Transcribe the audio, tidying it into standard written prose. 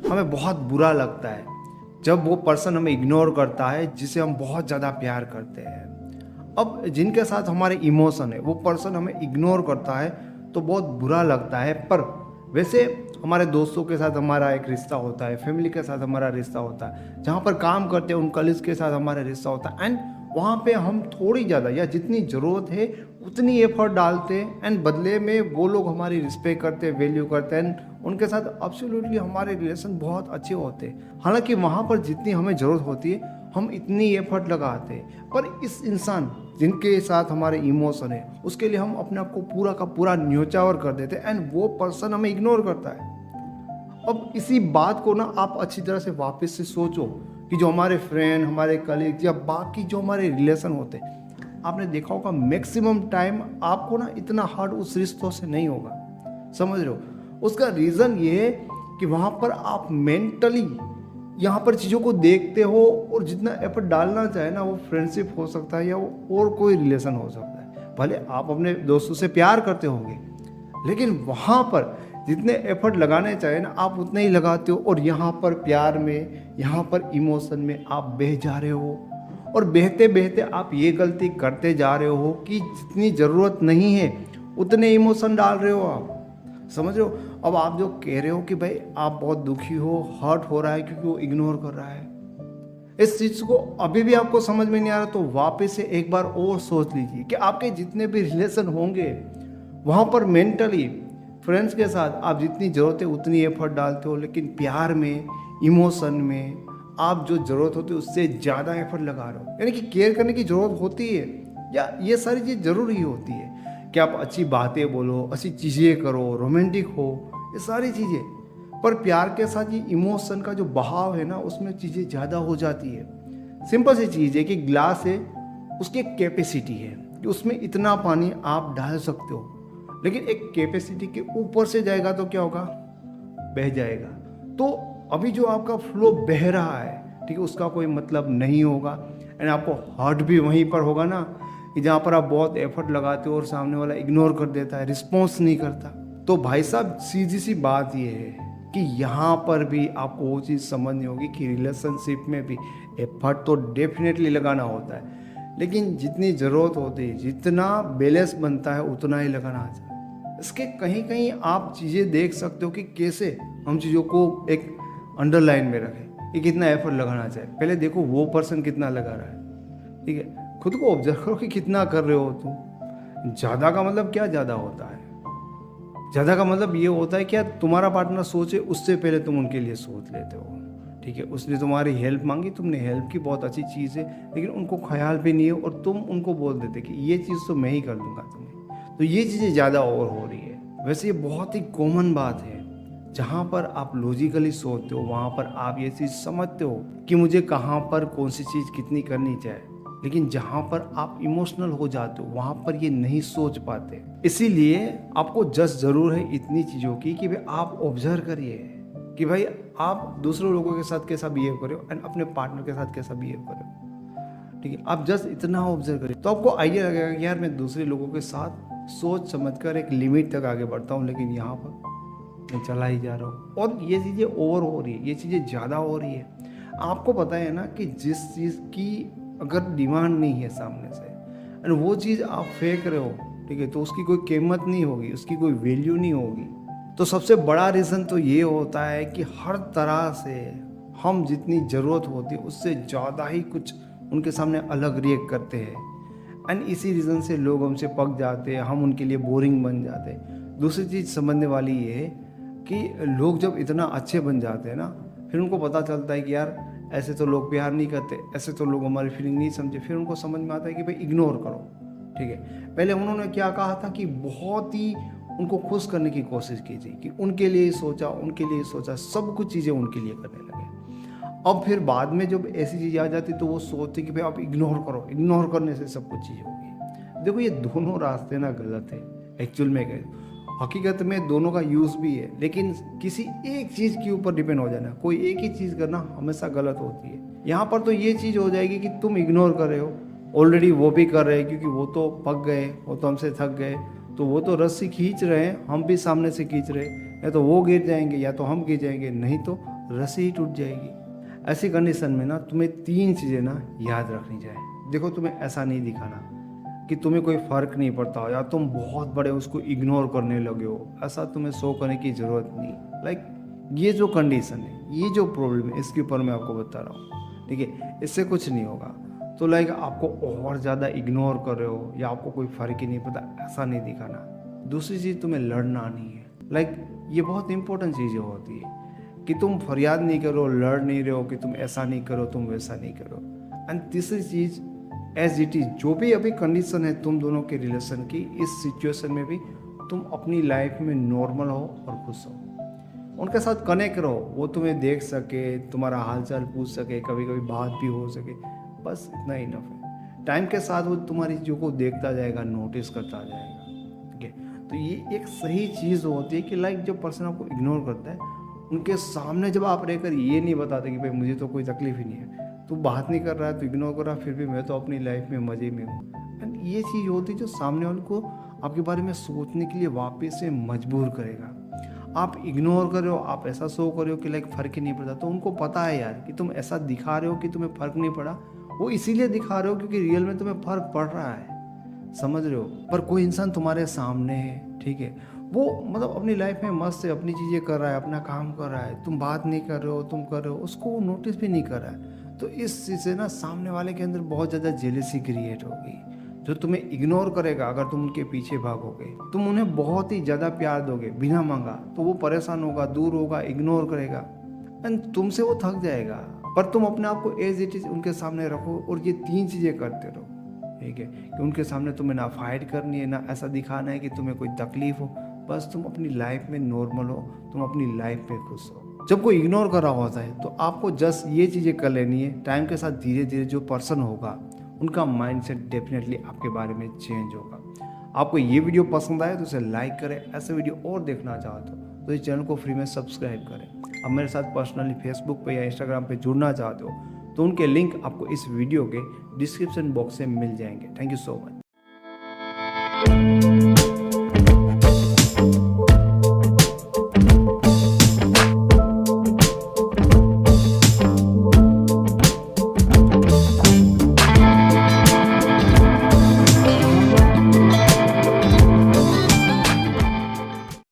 हमें बहुत बुरा लगता है जब वो पर्सन हमें इग्नोर करता है जिसे हम बहुत ज़्यादा प्यार करते हैं। अब जिनके साथ हमारे इमोशन है वो पर्सन हमें इग्नोर करता है तो बहुत बुरा लगता है। पर वैसे हमारे दोस्तों के साथ हमारा एक रिश्ता होता है, फैमिली के साथ हमारा रिश्ता होता है, जहाँ पर काम करते हैं उन कलीग्स के साथ हमारा रिश्ता होता है, एंड वहाँ पे हम थोड़ी ज़्यादा या जितनी ज़रूरत है उतनी एफर्ट डालते हैं, एंड बदले में वो लोग हमारी रिस्पेक्ट करते हैं, वैल्यू करते हैं, एंड उनके साथ एब्सोल्युटली हमारे रिलेशन बहुत अच्छे होते हैं। हालांकि वहाँ पर जितनी हमें ज़रूरत होती है हम इतनी एफर्ट लगाते हैं, पर इस इंसान जिनके साथ हमारे इमोशन है उसके लिए हम अपने आप को पूरा का पूरा न्योछावर कर देते हैं, एंड वो पर्सन हमें इग्नोर करता है। अब इसी बात को ना आप अच्छी तरह से वापस से सोचो कि जो हमारे फ्रेंड, हमारे कलीग या बाकी जो हमारे रिलेशन होते हैं, आपने देखा होगा मैक्सिमम टाइम आपको ना इतना हार्ड उस रिश्तों से नहीं होगा। समझ रहे हो? उसका रीज़न ये है कि वहाँ पर आप मेंटली यहाँ पर चीज़ों को देखते हो, और जितना एफर्ट डालना चाहे ना वो फ्रेंडशिप हो सकता है या वो और कोई रिलेशन हो सकता है। भले आप अपने दोस्तों से प्यार करते होंगे, लेकिन वहाँ पर जितने एफर्ट लगाने चाहे ना आप उतने ही लगाते हो, और यहाँ पर प्यार में, यहाँ पर इमोशन में आप बह जा रहे हो, और बहते बहते आप ये गलती करते जा रहे हो कि जितनी ज़रूरत नहीं है उतने इमोशन डाल रहे हो आप। समझ रहे हो? अब आप जो कह रहे हो कि भाई आप बहुत दुखी हो, हर्ट हो रहा है क्योंकि वो इग्नोर कर रहा है, इस चीज़ को अभी भी आपको समझ में नहीं आ रहा तो वापस से एक बार और सोच लीजिए कि आपके जितने भी रिलेशन होंगे वहाँ पर मेंटली फ्रेंड्स के साथ आप जितनी ज़रूरत है उतनी एफर्ट डालते हो, लेकिन प्यार में, इमोशन में आप जो ज़रूरत होती है उससे ज़्यादा एफर्ट लगा रहे हो। यानी कि केयर करने की ज़रूरत होती है, या ये सारी चीज़ ज़रूरी होती है कि आप अच्छी बातें बोलो, अच्छी चीज़ें करो, रोमांटिक हो, ये सारी चीज़ें। पर प्यार के साथ ये इमोशन का जो बहाव है ना उसमें चीज़ें ज़्यादा हो जाती है। सिंपल सी चीज़ है कि ग्लास है, उसकी एक कैपेसिटी है कि उसमें इतना पानी आप डाल सकते हो, लेकिन एक कैपेसिटी के ऊपर से जाएगा तो क्या होगा? बह जाएगा। तो अभी जो आपका फ्लो बह रहा है, ठीक है, उसका कोई मतलब नहीं होगा, एंड आपको हर्ट भी वहीं पर होगा ना कि जहाँ पर आप बहुत एफर्ट लगाते हो और सामने वाला इग्नोर कर देता है, रिस्पॉन्स नहीं करता। तो भाई साहब सीधी सी बात ये है कि यहाँ पर भी आपको वो चीज़ समझनी होगी कि रिलेशनशिप में भी एफर्ट तो डेफिनेटली लगाना होता है, लेकिन जितनी ज़रूरत होती है, जितना बैलेंस बनता है उतना ही लगाना चाहिए। इसके कहीं कहीं आप चीज़ें देख सकते हो कि कैसे हम चीज़ों को एक अंडरलाइन में रखें कि कितना एफर्ट लगाना चाहिए। पहले देखो वो पर्सन कितना लगा रहा है, ठीक है, खुद को ऑब्जर्व करो कि कितना कर रहे हो तुम। ज़्यादा का मतलब क्या ज़्यादा होता है? ज़्यादा का मतलब ये होता है कि तुम्हारा पार्टनर सोचे उससे पहले तुम उनके लिए सोच लेते हो, ठीक है। उसने तुम्हारी हेल्प मांगी, तुमने हेल्प की, बहुत अच्छी चीज़ है, लेकिन उनको ख्याल भी नहीं है और तुम उनको बोल देते कि ये चीज़ तो मैं ही कर दूंगा तुम्हें। तो ये चीज़ें ज़्यादा ओवर हो रही है। वैसे ये बहुत ही कॉमन बात है, जहाँ पर आप लॉजिकली सोचते हो वहाँ पर आप ये चीज़ समझते हो कि मुझे कहाँ पर कौन सी चीज़ कितनी करनी चाहिए, लेकिन जहाँ पर आप इमोशनल हो जाते हो वहाँ पर ये नहीं सोच पाते। इसीलिए आपको जस्ट ज़रूर है इतनी चीज़ों की कि भाई आप ऑब्जर्व करिए कि भाई आप दूसरे लोगों के साथ कैसा बिहेव करो एंड अपने पार्टनर के साथ कैसा बिहेव करो, ठीक है। आप जस्ट इतना ऑब्जर्व करिए तो आपको आइडिया लगेगा कि यार मैं दूसरे लोगों के साथ सोच समझकर एक लिमिट तक आगे बढ़ता हूँ, लेकिन यहाँ पर मैं चला ही जा रहा हूँ और ये चीज़ें ओवर हो रही है, ये चीज़ें ज़्यादा हो रही है। आपको पता है ना कि जिस चीज़ की अगर डिमांड नहीं है सामने से और वो चीज़ आप फेंक रहे हो, ठीक है, तो उसकी कोई कीमत नहीं होगी, उसकी कोई वैल्यू नहीं होगी। तो सबसे बड़ा रीज़न तो ये होता है कि हर तरह से हम जितनी ज़रूरत होती है उससे ज़्यादा ही कुछ उनके सामने अलग रिएक्ट करते हैं, एंड इसी रीज़न से लोग हमसे पक जाते हैं, हम उनके लिए बोरिंग बन जाते हैं। दूसरी चीज़ समझने वाली ये है कि लोग जब इतना अच्छे बन जाते हैं ना, फिर उनको पता चलता है कि यार ऐसे तो लोग प्यार नहीं करते, ऐसे तो लोग हमारी फीलिंग नहीं समझे। फिर उनको समझ में आता है कि भाई इग्नोर करो, ठीक है। पहले उन्होंने क्या कहा था कि बहुत ही उनको खुश करने की कोशिश की थी कि उनके लिए सोचा, उनके लिए सोचा, सब कुछ चीज़ें उनके लिए करने लगे। अब फिर बाद में जब ऐसी चीज़ें आ जाती तो वो सोचते कि भाई आप इग्नोर करो, इग्नोर करने से सब कुछ चीज़ होगी। देखो ये दोनों रास्ते ना गलत है एक्चुअल में, हकीकत में दोनों का यूज़ भी है, लेकिन किसी एक चीज़ के ऊपर डिपेंड हो जाना, कोई एक ही चीज़ करना हमेशा गलत होती है। यहाँ पर तो ये चीज़ हो जाएगी कि तुम इग्नोर कर रहे हो, ऑलरेडी वो भी कर रहे हैं क्योंकि वो तो पक गए, वो तो हमसे थक गए, तो वो तो रस्सी खींच रहे हैं, हम भी सामने से खींच रहे हैं, या तो वो गिर जाएंगे या तो हम गिर जाएंगे, नहीं तो रस्सी ही टूट जाएगी। ऐसी कंडीशन में ना तुम्हें 3 चीज़ें ना याद रखनी चाहिए। देखो, तुम्हें ऐसा नहीं दिखाना कि तुम्हें कोई फ़र्क नहीं पड़ता हो या तुम बहुत बड़े उसको इग्नोर करने लगे हो, ऐसा तुम्हें शो करने की ज़रूरत नहीं। लाइक ये जो कंडीशन है, ये जो प्रॉब्लम है, इसके ऊपर मैं आपको बता रहा हूँ, ठीक है। इससे कुछ नहीं होगा। तो लाइक आपको और ज़्यादा इग्नोर कर रहे हो या आपको कोई फ़र्क ही नहीं पता, ऐसा नहीं दिखाना। दूसरी चीज़, तुम्हें लड़ना नहीं है। लाइक ये बहुत इंपॉर्टेंट चीज़ें होती है कि तुम फरियाद नहीं करो, लड़ नहीं रहे हो कि तुम ऐसा नहीं करो, तुम वैसा नहीं करो। एंड तीसरी चीज़, एज इट इज़, जो भी अभी कंडीशन है तुम दोनों के रिलेशन की, इस सिचुएशन में भी तुम अपनी लाइफ में नॉर्मल हो और खुश हो। उनके साथ कनेक्ट रहो, वो तुम्हें देख सके, तुम्हारा हालचाल पूछ सके, कभी कभी बात भी हो सके, बस इतना ही इनफ है। टाइम के साथ वो तुम्हारी चीज़ों को देखता जाएगा, नोटिस करता जाएगा, ठीक है। तो ये एक सही चीज़ होती है कि लाइक जो पर्सन आपको इग्नोर करता है, उनके सामने जब आप रहकर ये नहीं बताते कि भाई मुझे तो कोई तकलीफ ही नहीं है, तू बात नहीं कर रहा है, तो इग्नोर कर रहा है, फिर भी मैं तो अपनी लाइफ में मज़े में हूँ। एंड ये चीज़ होती है जो सामने वाले को आपके बारे में सोचने के लिए वापस से मजबूर करेगा। आप इग्नोर कर रहे हो, आप ऐसा शो कर रहे हो कि लाइक फ़र्क ही नहीं पड़ता, तो उनको पता है यार कि तुम ऐसा दिखा रहे हो कि तुम्हें फ़र्क नहीं पड़ा। वो इसीलिए दिखा रहे हो क्योंकि रियल में तुम्हें फ़र्क पड़ रहा है, समझ रहे हो। पर कोई इंसान तुम्हारे सामने है, ठीक है, वो मतलब अपनी लाइफ में मस्त है, अपनी चीज़ें कर रहा है, अपना काम कर रहा है, तुम बात नहीं कर रहे हो, तुम कर रहे हो, उसको वो नोटिस भी नहीं कर रहा है। तो इस चीज़ से ना सामने वाले के अंदर बहुत ज़्यादा जेलसी क्रिएट होगी, जो तुम्हें इग्नोर करेगा। अगर तुम उनके पीछे भागोगे, तुम उन्हें बहुत ही ज़्यादा प्यार दोगे बिना मांगा, तो वो परेशान होगा, दूर होगा, इग्नोर करेगा एंड तुमसे वो थक जाएगा। पर तुम अपने आप को एज इट इज़ उनके सामने रखो और ये 3 चीज़ें करते रहो, ठीक है। कि उनके सामने तुम्हें ना फाइट करनी है, ना ऐसा दिखाना है कि तुम्हें कोई तकलीफ हो, बस तुम अपनी लाइफ में नॉर्मल हो, तुम अपनी लाइफ में खुश हो। जब कोई इग्नोर कर रहा होता है तो आपको जस्ट ये चीज़ें कर लेनी है। टाइम के साथ धीरे धीरे जो पर्सन होगा, उनका माइंडसेट डेफिनेटली आपके बारे में चेंज होगा। आपको ये वीडियो पसंद आए तो इसे लाइक करें। ऐसे वीडियो और देखना चाहते हो तो इस चैनल को फ्री में सब्सक्राइब करें। अब मेरे साथ पर्सनली फेसबुक पे या इंस्टाग्राम पे जुड़ना चाहते हो तो उनके लिंक आपको इस वीडियो के डिस्क्रिप्शन बॉक्स में मिल जाएंगे। Thank you so much.